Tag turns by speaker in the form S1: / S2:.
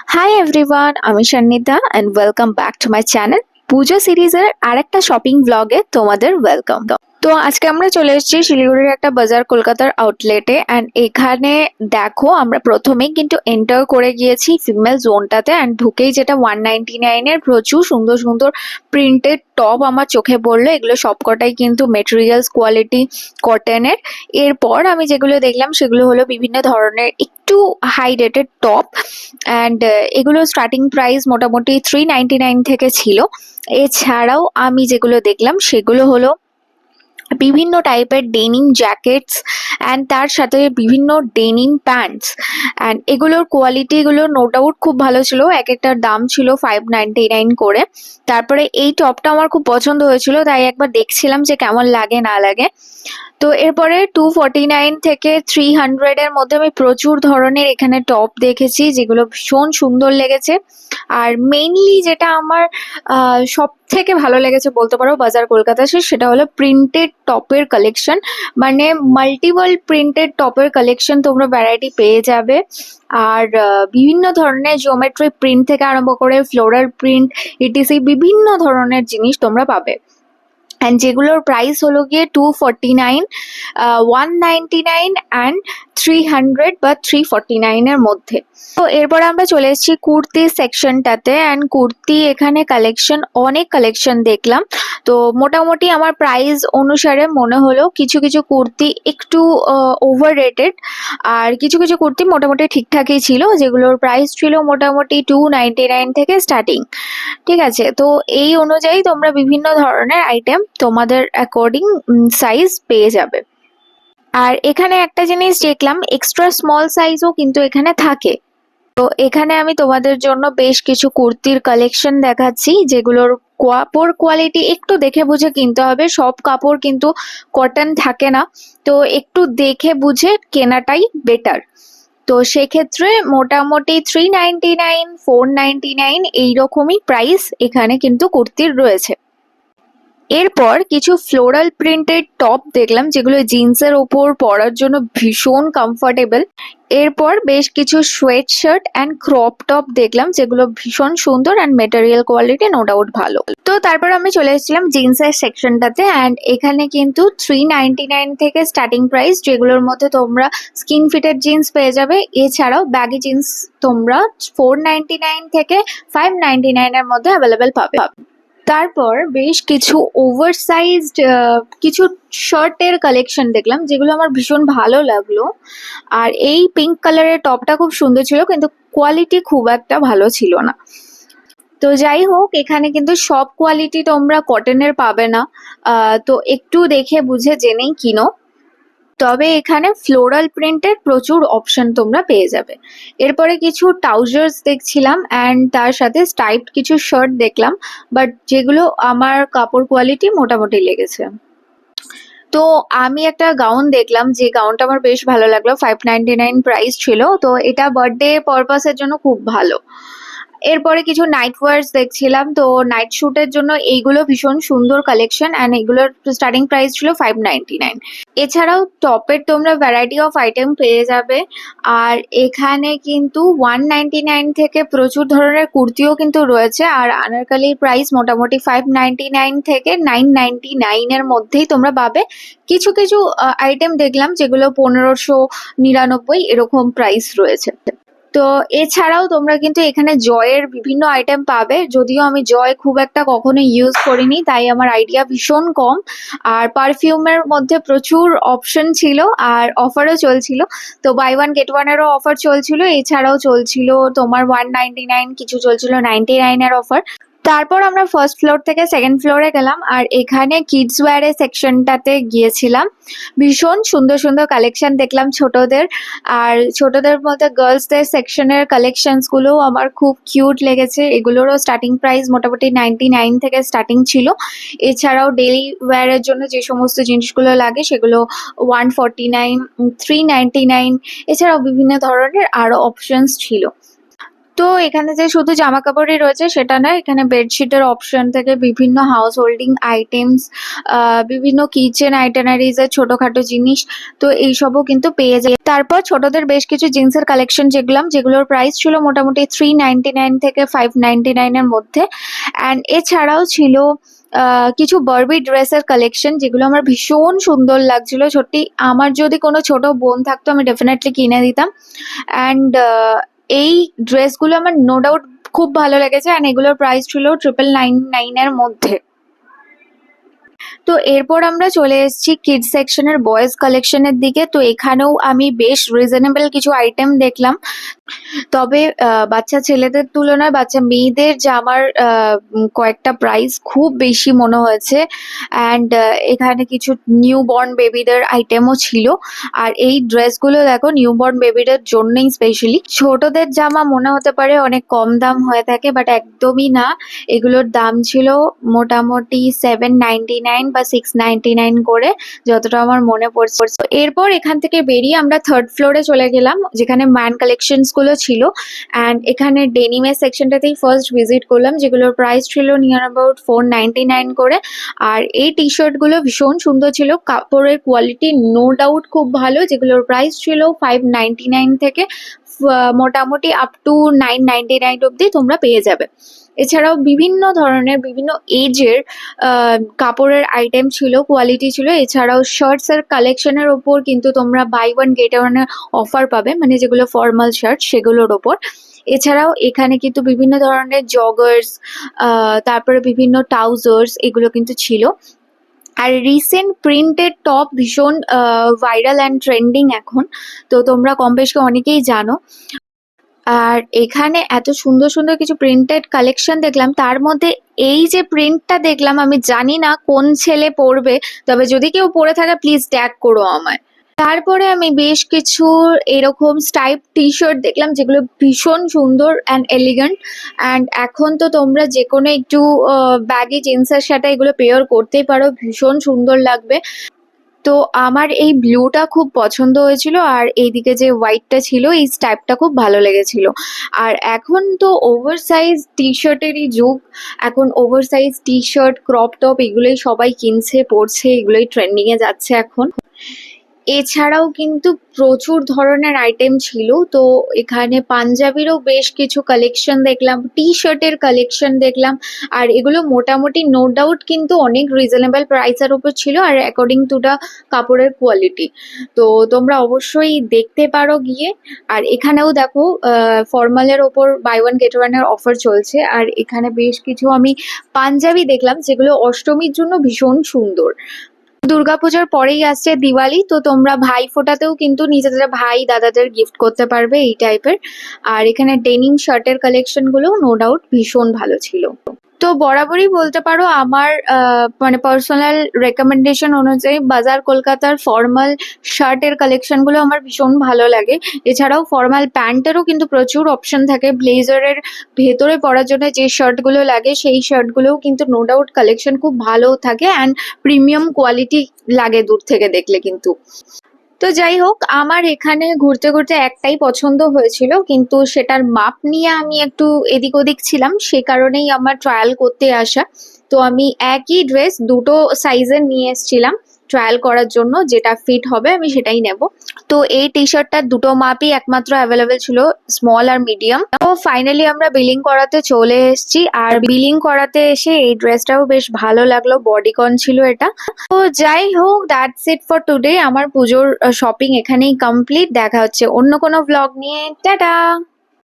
S1: High everyone, আমি Shannita and welcome back to my channel. Pujo সিরিজের আরেকটা শপিং ব্লগে তোমাদের ওয়েলকাম। তো আজকে আমরা চলে এসেছি শিলিগুড়ির একটা বাজার কলকাতার আউটলেটে, অ্যান্ড এখানে দেখো আমরা প্রথমেই কিন্তু এন্টার করে গিয়েছি ফিমেল জোনটাতে, অ্যান্ড ঢুকেই যেটা 199-এর প্রচুর সুন্দর সুন্দর প্রিন্টেড টপ আমার চোখে পড়লো। এগুলো সবকটাই কিন্তু মেটেরিয়ালস কোয়ালিটি কটনের। এরপর আমি যেগুলো দেখলাম সেগুলো হলো বিভিন্ন ধরনের একটু হাই রেটেড টপ, অ্যান্ড এগুলো স্টার্টিং প্রাইস মোটামুটি 399 থেকে ছিল। এছাড়াও আমি যেগুলো দেখলাম সেগুলো হলো বিভিন্ন টাইপের ডেনিম জ্যাকেটস অ্যান্ড তার সাথে বিভিন্ন ডেনিম প্যান্টস, অ্যান্ড এগুলোর কোয়ালিটিগুলো নো ডাউট খুব ভালো ছিল। এক একটার দাম ছিল 599 করে। তারপরে এই টপটা আমার খুব পছন্দ হয়েছিল, তাই একবার দেখছিলাম যে কেমন লাগে না লাগে। তো এরপরে 249 থেকে 300-এর মধ্যে আমি প্রচুর ধরনের এখানে টপ দেখেছি, যেগুলো ভীষণ সুন্দর লেগেছে। আর মেইনলি যেটা আমার সব থেকে ভালো লেগেছে বলতে পারো বাজার কলকাতাতে, সেটা হলো প্রিন্টেড টপের কালেকশন। মানে মাল্টিপল প্রিন্টেড টপের কালেকশন তোমরা ভ্যারাইটি পেয়ে যাবে। আর বিভিন্ন ধরনের জিওমেট্রি প্রিন্ট থেকে আরম্ভ করে ফ্লোরাল প্রিন্ট ইটিসি বিভিন্ন ধরনের জিনিস তোমরা পাবে। অ্যান্ড যেগুলোর প্রাইস হলো গিয়ে 249, 199 অ্যান্ড 300 বা 349-এর মধ্যে। তো এরপরে আমরা চলে এসেছি কুর্তি সেকশনটাতে, অ্যান্ড কুর্তি এখানে অনেক কালেকশন দেখলাম। তো মোটামুটি আমার প্রাইস অনুসারে মনে হলো কিছু কিছু কুর্তি একটু ওভার রেটেড, আর কিছু কিছু কুর্তি মোটামুটি ঠিকঠাকই ছিল, যেগুলোর প্রাইস ছিল মোটামুটি 299 থেকে স্টার্টিং। ঠিক আছে, তো এই অনুযায়ী তোমরা বিভিন্ন ধরনের আইটেম তোমাদের অ্যাকর্ডিং সাইজ পেয়ে যাবে। আর এখানে একটা জিনিস দেখলাম, এক্সট্রা স্মল সাইজও কিন্তু এখানে থাকে। তো এখানে আমি তোমাদের জন্য বেশ কিছু কুর্তির কালেকশন দেখাচ্ছি, যেগুলোর কাপড় কোয়ালিটি একটু দেখে বুঝে কিনতে হবে। সব কাপড় কিন্তু কটন থাকে না, তো একটু দেখে বুঝে কেনাটাই বেটার। তো সেক্ষেত্রে মোটামুটি 399, 499 এইরকমই প্রাইস এখানে কিন্তু কুর্তির রয়েছে। এরপর কিছু ফ্লোরাল প্রিন্টেড টপ দেখলাম, যেগুলো জিন্সের ওপর পরার জন্য ভীষণ কমফোর্টেবল। এরপর বেশ কিছু sweatshirt and crop top দেখলাম, যেগুলো ভীষণ সুন্দর and material quality no doubt ভালো। তো তারপর আমি চলে এসেছিলাম জিন্সের সেকশনটাতে, অ্যান্ড এখানে কিন্তু 399 থেকে স্টার্টিং প্রাইস, যেগুলোর মধ্যে তোমরা স্কিন ফিটেড জিন্স পেয়ে যাবে। এছাড়াও ব্যাগি জিন্স তোমরা 499 থেকে 599-এর মধ্যে অ্যাভেলেবেল পাবে। তারপর বেশ কিছু ওভারসাইজড কিছু শার্টের কালেকশন দেখলাম, যেগুলো আমার ভীষণ ভালো লাগলো। আর এই পিঙ্ক কালারের টপটা খুব সুন্দর ছিল, কিন্তু কোয়ালিটি খুব একটা ভালো ছিল না। তো যাই হোক, এখানে কিন্তু সব কোয়ালিটি তোমরা কটনের পাবে না, তো একটু দেখে বুঝে জেনেই কিনো। তবে এখানে ফ্লোরাল প্রিন্টের প্রচুর অপশন তোমরা পেয়ে যাবে। এরপরে কিছু ট্রাউজার্স দেখছিলাম, অ্যান্ড তার সাথে স্টাইপড কিছু শার্ট দেখলাম, বাট যেগুলো আমার কাপড় কোয়ালিটি মোটামুটি লেগেছে। তো আমি একটা গাউন দেখলাম, যে গাউনটা আমার বেশ ভালো লাগলো, 599 প্রাইস ছিল। তো এটা বার্থডে পারপাসের জন্য খুব ভালো। এরপরে কিছু নাইট ওয়্যারস দেখছিলাম, তো নাইট শুটের জন্য এইগুলো ভীষণ সুন্দর কালেকশন, অ্যান্ড এগুলোর স্টার্টিং প্রাইস ছিল 599। এছাড়াও টপের তোমরা ভ্যারাইটি অফ আইটেম পেয়ে যাবে। আর এখানে কিন্তু 199 থেকে প্রচুর ধরনের কুর্তিও কিন্তু রয়েছে, আর আনারকালির প্রাইস মোটামুটি 599 থেকে 999-এর মধ্যেই তোমরা পাবে। কিছু কিছু আইটেম দেখলাম যেগুলো 1599 এরকম প্রাইস রয়েছে। তো এছাড়াও তোমরা কিন্তু এখানে জয়ের বিভিন্ন আইটেম পাবে, যদিও আমি জয় খুব একটা কখনো ইউজ করিনি, তাই আমার আইডিয়া ভীষণ কম। আর পারফিউমের মধ্যে প্রচুর অপশন ছিল, আর অফারও চলছিল। তো বাই ওয়ান গেট ওয়ানেরও অফার চলছিল, এছাড়াও চলছিল তোমার 199, কিছু চলছিল 99-এর অফার। তারপর আমরা ফার্স্ট ফ্লোর থেকে সেকেন্ড ফ্লোরে গেলাম, আর এখানে কিডস ওয়্যারের সেকশনটাতে গিয়েছিলাম। ভীষণ সুন্দর সুন্দর কালেকশন দেখলাম ছোটদের, আর ছোটদের মধ্যে গার্লসদের সেকশনের কালেকশনসগুলোও আমার খুব কিউট লেগেছে। এগুলোরও স্টার্টিং প্রাইস মোটামুটি 99 থেকে স্টার্টিং ছিল। এছাড়াও ডেইলি ওয়্যারের জন্য যে সমস্ত জিনিসগুলো লাগে সেগুলো 149, 399, এছাড়াও বিভিন্ন ধরনের আরও অপশনস ছিল। তো এখানে যে শুধু জামা কাপড়ই রয়েছে সেটা নয়, এখানে বেডশিটের অপশন থেকে বিভিন্ন হাউস হোল্ডিং আইটেমস, বিভিন্ন কিচেন আইটেনারিজ এর ছোটখাটো জিনিস, তো এইসবও কিন্তু পেয়ে যায়। তারপর ছোটদের বেশ কিছু জিন্সের কালেকশন যেগুলোর প্রাইস ছিল মোটামুটি 399 থেকে 599 এর মধ্যে। অ্যান্ড এছাড়াও ছিল কিছু বারবি ড্রেসের কালেকশন, যেগুলো আমার ভীষণ সুন্দর লাগছিল। সত্যি আমার যদি কোনো ছোট বোন থাকতো আমি ডেফিনেটলি কিনে দিতাম। অ্যান্ড এই ড্রেসগুলো আমার নো ডাউট খুব ভালো লেগেছে, অ্যান্ড এগুলোর প্রাইস ছিল 999 এর মধ্যে। তো এরপর আমরা চলে এসেছি কিডস সেকশনের বয়েজ কালেকশনের দিকে। তো এখানেও আমি বেশ রিজনেবল কিছু আইটেম দেখলাম, তবে বাচ্চা ছেলেদের তুলনায় বাচ্চা মেয়েদের জামার কয়েকটা প্রাইস খুব বেশি মনে হয়েছে। অ্যান্ড এখানে কিছু নিউ বর্ন বেবিদের আইটেমও ছিল। আর এই ড্রেসগুলো দেখো নিউ বর্ন বেবিদের জন্যই স্পেশালি। ছোটদের জামা মনে হতে পারে অনেক কম দাম হয়ে থাকে, বাট একদমই না। এগুলোর দাম ছিল মোটামুটি 799 বা 699 করে, যতটা আমার মনে পড়ছে। এরপর এখান থেকে বেরিয়ে আমরা থার্ড ফ্লোরে চলে গেলাম, যেখানে ম্যান কালেকশনস গুলো ছিল। অ্যান্ড এখানে ডেনিমের সেকশনটাতেই ফার্স্ট ভিজিট করলাম, যেগুলোর প্রাইস ছিল নিয়ার অ্যাবাউট 499 করে। আর এই টি শার্ট গুলো ভীষণ সুন্দর ছিল, কাপড়ের কোয়ালিটি নো ডাউট খুব ভালো, যেগুলোর প্রাইস ছিল 599 থেকে মোটামুটি আপ টু 999 অব্দি তোমরা পেয়ে যাবে। এছাড়াও বিভিন্ন ধরনের বিভিন্ন এজের কাপড়ের আইটেম ছিল, কোয়ালিটি ছিল। এছাড়াও শার্টস এর কালেকশনের ওপর কিন্তু তোমরা buy one get one offer পাবে, মানে যেগুলো ফর্মাল শার্ট সেগুলোর ওপর। এছাড়াও এখানে কিন্তু বিভিন্ন ধরনের জগার্স, তারপরে বিভিন্ন ট্রাউজার্স, এগুলো কিন্তু ছিল। আর রিসেন্ট প্রিন্টেড টপ ভীষণ ভাইরাল অ্যান্ড ট্রেন্ডিং এখন, তো তোমরা কম বেশি অনেকেই জানো। আর এখানে এত সুন্দর সুন্দর কিছু প্রিন্টেড কালেকশন দেখলাম, তার মধ্যে এই যে প্রিন্টটা দেখলাম, আমি জানি না কোন ছেলে পরবে, তবে যদি কেউ পরে থাকে প্লিজ ট্যাগ করো আমায়। তারপরে আমি বেশ কিছু এরকম স্টাইপ টি শার্ট দেখলাম, যেগুলো ভীষণ সুন্দর অ্যান্ড এলিগেন্ট। অ্যান্ড এখন তো তোমরা যে কোনো একটু ব্যাগি জিন্সের সাথে এগুলো পেয়ার করতেই পারো, ভীষণ সুন্দর লাগবে। তো আমার এই ব্লুটা খুব পছন্দ হয়েছিল, আর এইদিকে যে হোয়াইটটা ছিল এই স্টাইপটা খুব ভালো লেগেছিল। আর এখন তো ওভার সাইজ টি শার্টেরই যুগ, এখন over size T shirt crop top এগুলোই সবাই কিনছে পরছে, এগুলোই ট্রেন্ডিং এ যাচ্ছে এখন। এছাড়াও কিন্তু প্রচুর ধরনের আইটেম ছিল, তো এখানে পাঞ্জাবিরও বেশ কিছু কালেকশন দেখলাম, টি শার্টের কালেকশন দেখলাম। আর এগুলো মোটামুটি নো ডাউট কিন্তু অনেক রিজনেবল প্রাইসের উপর ছিল, আর অ্যাকর্ডিং টু দ্য কাপড়ের কোয়ালিটি। তো তোমরা অবশ্যই দেখতে পারো গিয়ে। আর এখানেও দেখো ফর্মালের ওপর বাই ওয়ান গেট ওয়ান এর অফার চলছে। আর এখানে বেশ কিছু আমি পাঞ্জাবি দেখলাম, যেগুলো অষ্টমীর জন্য ভীষণ সুন্দর। দুর্গাপূজার পরেই আসছে দিওয়ালি, তো তোমরা ভাই ফোঁটাতেও কিন্তু নিজেদের ভাই দাদাদের গিফট করতে পারবে এই টাইপের। আর এখানে ডেনিম শার্টের কালেকশন গুলো নো ডাউট ভীষণ ভালো ছিল। তো বরাবরই বলতে পারো আমার মানে পার্সোনাল রেকমেন্ডেশন অনুযায়ী বাজার কলকাতার ফর্মাল শার্টের কালেকশন গুলো আমার ভীষণ ভালো লাগে। এছাড়াও ফর্মাল প্যান্টেরও কিন্তু প্রচুর অপশন থাকে, ব্লেজারের ভেতরে পরার জন্য যে শার্ট গুলো লাগে সেই শার্ট গুলোও কিন্তু নো ডাউট কালেকশন খুব ভালো থাকে, অ্যান্ড প্রিমিয়াম কোয়ালিটি লাগে দূর থেকে দেখলে কিন্তু। তো যাই হোক, আমার এখানে ঘুরতে ঘুরতে একটাই পছন্দ হয়েছিল, কিন্তু সেটার মাপ নিয়ে আমি একটু এদিক ওদিক ছিলাম, সে কারণেই আমার ট্রায়াল করতে আসা। তো আমি একই ড্রেস দুটো সাইজের নিয়ে এসেছিলাম ট্রায়াল করার জন্য, যেটা ফিট হবে আমি সেটাই নেব। তো এই টি শার্টটার দুটো মাপই একমাত্র অ্যাভেলেবেল ছিল, স্মল আর মিডিয়াম। তো ফাইনালি আমরা বিলিং করাতে চলে এসেছি, আর বিলিং করাতে এসে এই ড্রেসটাও বেশ ভালো লাগলো, বডিকন ছিল এটা। তো যাই হোক, দ্যাটস ইট ফর টুডে। আমার পুজোর শপিং এখানেই কমপ্লিট। দেখা হচ্ছে অন্য কোনো ভ্লগ নিয়ে। টাটা।